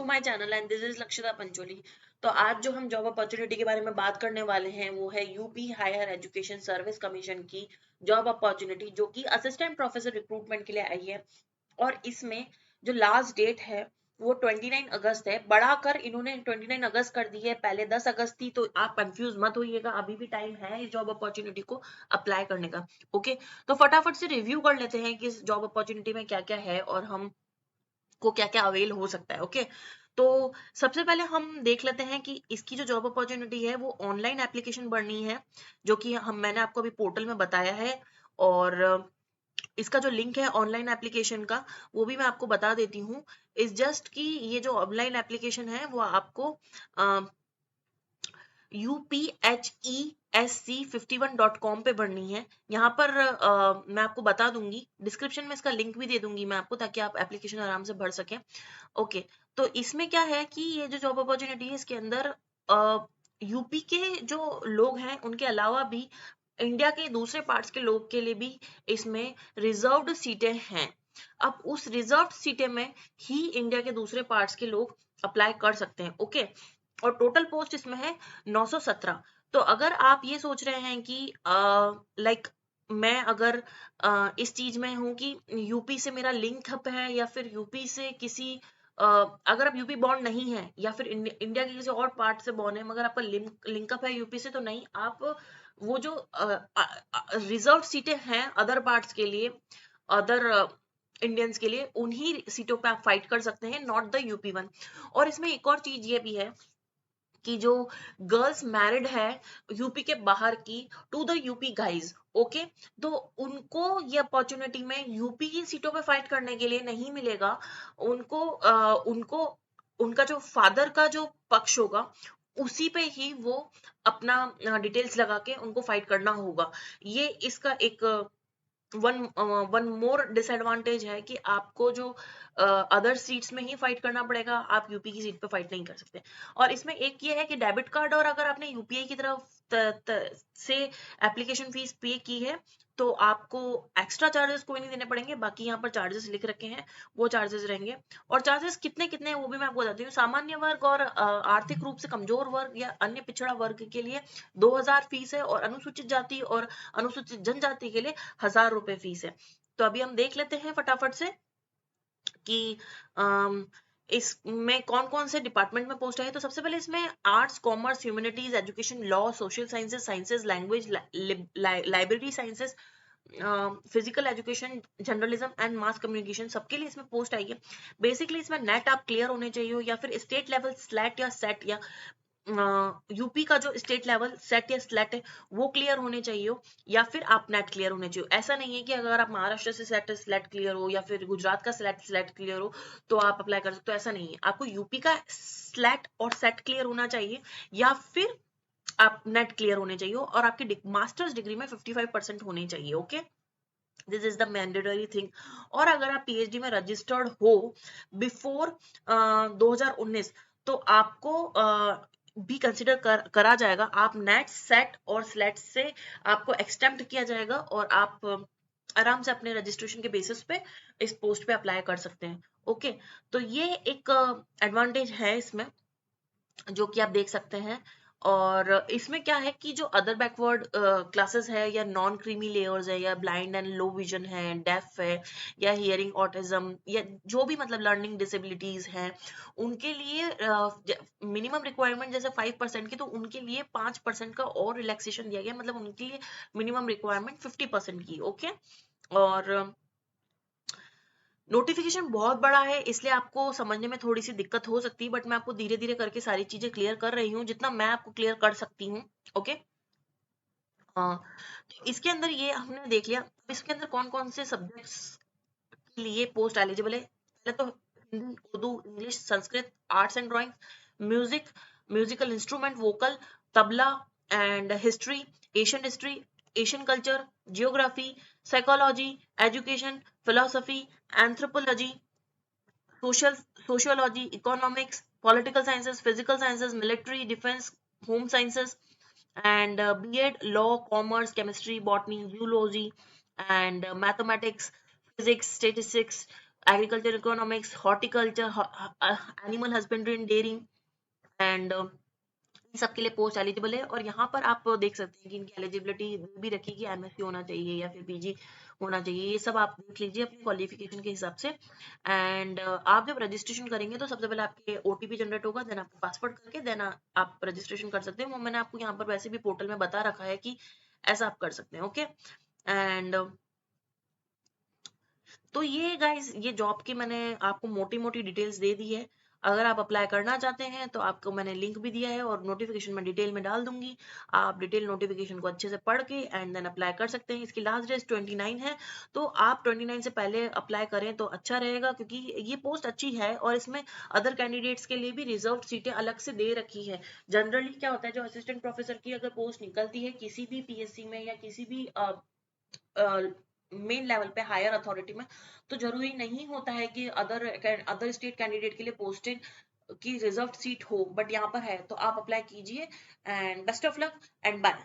My channel and this is Lakshita Pancholi. तो आज जो हम जॉब अपॉर्चुनिटी के बारे में बात करने वाले हैं वो है UP higher education service commission की जॉब अपॉर्चुनिटी, जो कि असिस्टेंट प्रोफेसर रिक्रूटमेंट के लिए आई है। और इसमें जो लास्ट डेट है वो 29 अगस्त है, बढ़ाकर इन्होंने 29 अगस्त कर दी है। पहले 10 अगस्त थी, तो आप कंफ्यूज मत होइएगा, अभी भी टाइम है इस जॉब अपॉर्चुनिटी को अप्लाई करने का। ओके, तो फटाफट से रिव्यू कर लेते हैं कि इस जॉब अपॉर्चुनिटी में क्या क्या है और हम को क्या क्या अवेल हो सकता है। ओके, तो सबसे पहले हम देख लेते हैं कि इसकी जो जॉब अपॉर्चुनिटी है वो ऑनलाइन एप्लीकेशन भरनी है, जो कि मैंने आपको अभी पोर्टल में बताया है। और इसका जो लिंक है ऑनलाइन एप्लीकेशन का वो भी मैं आपको बता देती हूँ। इस जस्ट कि ये जो ऑनलाइन एप्लीकेशन है वो आपको UPHESC51.com पे भरनी है। यहाँ पर मैं आपको बता दूंगी, डिस्क्रिप्शन में इसका लिंक भी दे दूंगी मैं आपको, ताकि आप एप्लीकेशन आराम से भर सकें। ओके, तो इसमें क्या है कि ये जो जॉब अपॉर्चुनिटी है इसके अंदर यूपी के जो लोग हैं उनके अलावा भी इंडिया के दूसरे पार्ट्स के लोग के लिए भी इसमें रिजर्व्ड सीटें हैं। अब उस रिजर्व्ड सीटें में ही इंडिया के दूसरे पार्ट्स के लोग अप्लाई कर सकते हैं। ओके, और टोटल पोस्ट इसमें है 917। तो अगर आप ये सोच रहे हैं कि लाइक मैं अगर इस चीज में हूं कि यूपी से मेरा लिंक अप है, या फिर यूपी से किसी अगर आप यूपी बॉर्न नहीं है, या फिर इंडिया के किसी और पार्ट से बॉर्न है मगर आपका लिंकअप है यूपी से, तो नहीं, आप वो जो रिजर्व सीटें हैं अदर पार्ट्स के लिए, अदर इंडियंस के लिए, उन्हीं सीटों पे आप फाइट कर सकते हैं, नॉट द यूपी वन। और इसमें एक और चीज ये भी है कि जो गर्ल्स मैरिड है यूपी के बाहर की, to the UP guys, okay, तो उनको ये अपॉर्चुनिटी में यूपी की सीटों पे फाइट करने के लिए नहीं मिलेगा। उनको उनका जो फादर का जो पक्ष होगा उसी पे ही वो अपना डिटेल्स लगा के उनको फाइट करना होगा। ये इसका एक वन मोर डिसएडवांटेज है कि आपको जो अदर सीट्स में ही फाइट करना पड़ेगा, आप यूपी की सीट पे फाइट नहीं कर सकते। और इसमें एक ये है कि डेबिट कार्ड, और अगर आपने यूपीआई की तरफ से एप्लीकेशन फीस पे की है तो आपको एक्स्ट्रा चार्जेस कोई नहीं देने पड़ेंगे। बाकी यहाँ पर चार्जेस लिख रखे हैं, वो चार्जेस रहेंगे। और चार्जेस कितने कितने हैं वो भी मैं आपको बताती हूँ। सामान्य वर्ग और आर्थिक रूप से कमजोर वर्ग या अन्य पिछड़ा वर्ग के लिए 2000 फीस है, और अनुसूचित जाति और अनुसूचित जनजाति के लिए 1000 रुपए फीस है। तो अभी हम देख लेते हैं फटाफट से कि इसमें कौन कौन से डिपार्टमेंट में पोस्ट है। तो सबसे पहले इसमें arts, commerce, humanities, education, law, social sciences, language, library sciences, physical education, journalism and mass communication, सबके लिए इसमें पोस्ट आई है। बेसिकली इसमें नेट आप क्लियर होने चाहिए हो, या फिर स्टेट लेवल स्लैट या सेट, या यूपी का जो स्टेट लेवल सेट या स्लेट है वो क्लियर होने चाहिए हो, या फिर आप नेट क्लियर होने चाहिए। ऐसा नहीं है कि अगर आप महाराष्ट्र से सेट स्लेट क्लियर हो या फिर गुजरात का स्लेट क्लियर हो तो आप अप्लाई कर सकते हो, ऐसा नहीं है। आपको यूपी का स्लेट और सेट क्लियर होना चाहिए, या फिर आप नेट क्लियर होने चाहिए, और आपकी मास्टर्स डिग्री में 55% होनी चाहिए। Okay, this is the mandatory thing. और अगर आप पीएचडी में रजिस्टर्ड हो बिफोर 2019 तो आपको भी कंसिडर करा जाएगा। आप नेट, सेट और स्लेट से आपको एक्सटेम्प्ट किया जाएगा, और आप आराम से अपने रजिस्ट्रेशन के बेसिस पे इस पोस्ट पे अप्लाई कर सकते हैं। ओके, तो ये एक एडवांटेज है इसमें, जो कि आप देख सकते हैं। और इसमें क्या है कि जो अदर बैकवर्ड क्लासेस है, या नॉन क्रीमी लेयर्स है, या ब्लाइंड एंड लो विजन है, डेफ है, या हियरिंग ऑटिज्म, या जो भी मतलब लर्निंग डिसेबिलिटीज हैं, उनके लिए मिनिमम रिक्वायरमेंट जैसे 5% की, तो उनके लिए 5% का और रिलैक्सेशन दिया गया, मतलब उनके लिए मिनिमम रिक्वायरमेंट 50% की। ओके, और नोटिफिकेशन बहुत बड़ा है इसलिए आपको समझने में थोड़ी सी दिक्कत हो सकती है, बट मैं आपको धीरे धीरे करके सारी चीजें क्लियर कर रही हूँ जितना मैं आपको क्लियर कर सकती हूँ। ओके, हाँ, तो इसके अंदर ये हमने देख लिया। अब इसके अंदर कौन कौन से सब्जेक्ट्स के लिए पोस्ट एलिजिबल है। पहले तो Hindi, Urdu, English, Sanskrit, arts and drawing, music, musical instrument, vocal, tabla and history, Asian culture, geography, psychology, education, philosophy, anthropology, social sociology, economics, political sciences, physical sciences, military, defense, home sciences, and B.Ed, law, commerce, chemistry, botany, zoology, and mathematics, physics, statistics, agriculture economics, horticulture, animal husbandry and dairying and इन सब के लिए post eligible है। और यहाँ पर आप देख सकते हैं कि इनकी एलिजिबिलिटी भी रखी कि एमएससी होना चाहिए या फिर पीजी होना चाहिए, ये सब आप देख लीजिए अपनी क्वालिफिकेशन के हिसाब से। एंड आप जब रजिस्ट्रेशन करेंगे तो सबसे पहले आपके ओटीपी जनरेट होगा, देन आपको पासवर्ड करके देन आप रजिस्ट्रेशन कर सकते हैं। वो मैंने आपको यहाँ पर वैसे भी पोर्टल में बता रखा है कि ऐसा आप कर सकते हैं। ओके, एंड तो ये गाइस, ये जॉब की मैंने आपको मोटी मोटी डिटेल्स दे दी है। अगर आप अप्लाई करना चाहते हैं तो आपको मैंने लिंक भी दिया है और नोटिफिकेशन में डिटेल में डाल दूंगी। आप डिटेल नोटिफिकेशन को अच्छे से पढ़ के एंड देन अप्लाई कर सकते हैं। इसकी लास्ट डेट 29 है, तो आप 29 से पहले अप्लाई करें तो अच्छा रहेगा, क्योंकि ये पोस्ट अच्छी है और इसमें अदर कैंडिडेट्स के लिए भी रिजर्व सीटें अलग से दे रखी है। जनरली क्या होता है, जो असिस्टेंट प्रोफेसर की अगर पोस्ट निकलती है किसी भी पीएससी में या किसी भी मेन लेवल पे हायर अथॉरिटी में, तो जरूरी नहीं होता है कि अदर स्टेट कैंडिडेट के लिए पोस्टेड की रिजर्व सीट हो, बट यहाँ पर है तो आप अप्लाई कीजिए। And best of luck and bye.